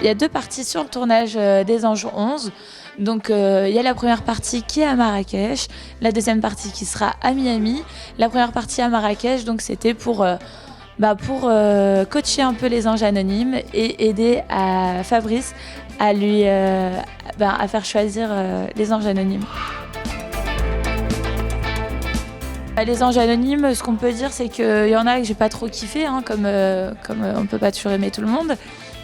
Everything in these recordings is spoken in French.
il y a 2 parties sur le tournage des Anges 11. Donc il y a la première partie qui est à Marrakech, la deuxième partie qui sera à Miami. La première partie à Marrakech, donc c'était pour coacher un peu les anges anonymes et aider à Fabrice à lui à faire choisir les anges anonymes. Les anges anonymes, ce qu'on peut dire, c'est qu'il y en a que j'ai pas trop kiffé, hein, comme on peut pas toujours aimer tout le monde.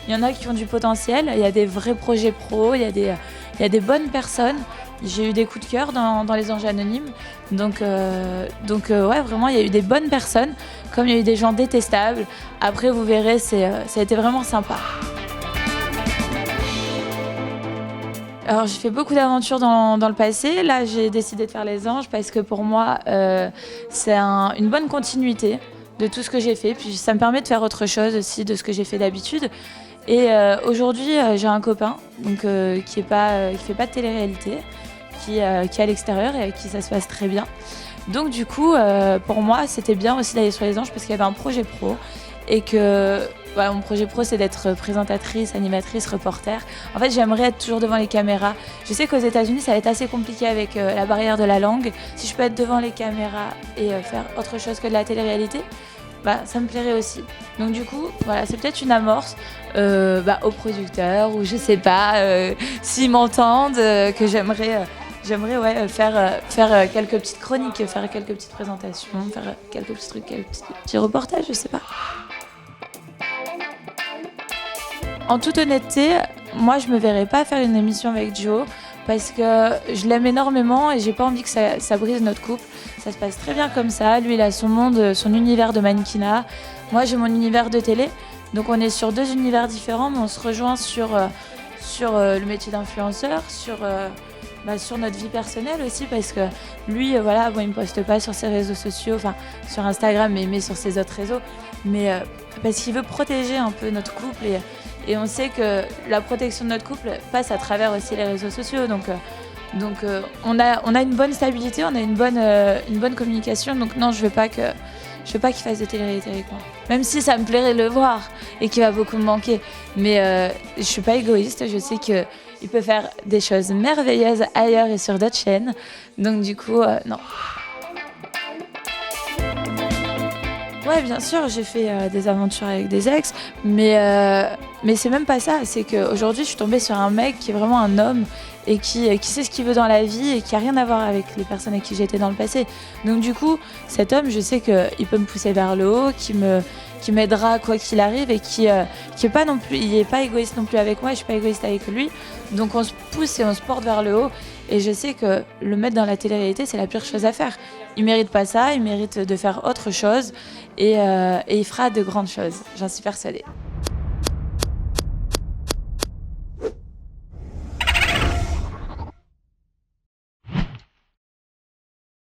Il y en a qui ont du potentiel, il y a des vrais projets pro, il y a des bonnes personnes. J'ai eu des coups de cœur dans les anges anonymes. Donc ouais, vraiment, il y a eu des bonnes personnes, comme il y a eu des gens détestables. Après, vous verrez, ça a été vraiment sympa. Alors j'ai fait beaucoup d'aventures dans le passé. Là j'ai décidé de faire les anges parce que pour moi c'est une bonne continuité de tout ce que j'ai fait. Puis ça me permet de faire autre chose aussi de ce que j'ai fait d'habitude. Et aujourd'hui j'ai un copain donc, qui fait pas de télé-réalité, qui est à l'extérieur et avec qui ça se passe très bien. Donc du coup pour moi c'était bien aussi d'aller sur les anges parce qu'il y avait un projet pro et que mon projet pro, c'est d'être présentatrice, animatrice, reporter. En fait, j'aimerais être toujours devant les caméras. Je sais qu'aux États-Unis, ça va être assez compliqué avec la barrière de la langue. Si je peux être devant les caméras et faire autre chose que de la télé-réalité, ça me plairait aussi. Donc du coup, voilà, c'est peut-être une amorce aux producteurs ou je sais pas s'ils m'entendent que j'aimerais faire quelques petites chroniques, faire quelques petites présentations, faire quelques petits trucs, quelques petits reportages, je sais pas. En toute honnêteté, moi je me verrais pas faire une émission avec Joe parce que je l'aime énormément et j'ai pas envie que ça brise notre couple. Ça se passe très bien comme ça. Lui il a son monde, son univers de mannequinat. Moi j'ai mon univers de télé. Donc on est sur 2 univers différents mais on se rejoint sur le métier d'influenceur, sur notre vie personnelle aussi parce que lui il me poste pas sur ses réseaux sociaux, enfin sur Instagram mais sur ses autres réseaux. Mais parce qu'il veut protéger un peu notre couple et on sait que la protection de notre couple passe à travers aussi les réseaux sociaux. Donc on a une bonne stabilité, on a une bonne communication. Donc non, je veux pas qu'il fasse de télé-réalité avec moi. Même si ça me plairait de le voir et qu'il va beaucoup me manquer. Mais je suis pas égoïste, je sais qu'il peut faire des choses merveilleuses ailleurs et sur d'autres chaînes. Donc du coup, non. Ouais, bien sûr, j'ai fait des aventures avec des ex, mais c'est même pas ça. C'est qu'aujourd'hui, je suis tombée sur un mec qui est vraiment un homme et qui sait ce qu'il veut dans la vie et qui a rien à voir avec les personnes avec qui j'étais dans le passé. Donc du coup, cet homme, je sais qu'il peut me pousser vers le haut, qui m'aidera quoi qu'il arrive et qui est pas non plus, il est pas égoïste non plus avec moi, et je suis pas égoïste avec lui. Donc on se pousse et on se porte vers le haut. Et je sais que le mettre dans la télé-réalité, c'est la pire chose à faire. Il mérite pas ça, il mérite de faire autre chose et il fera de grandes choses, j'en suis persuadée.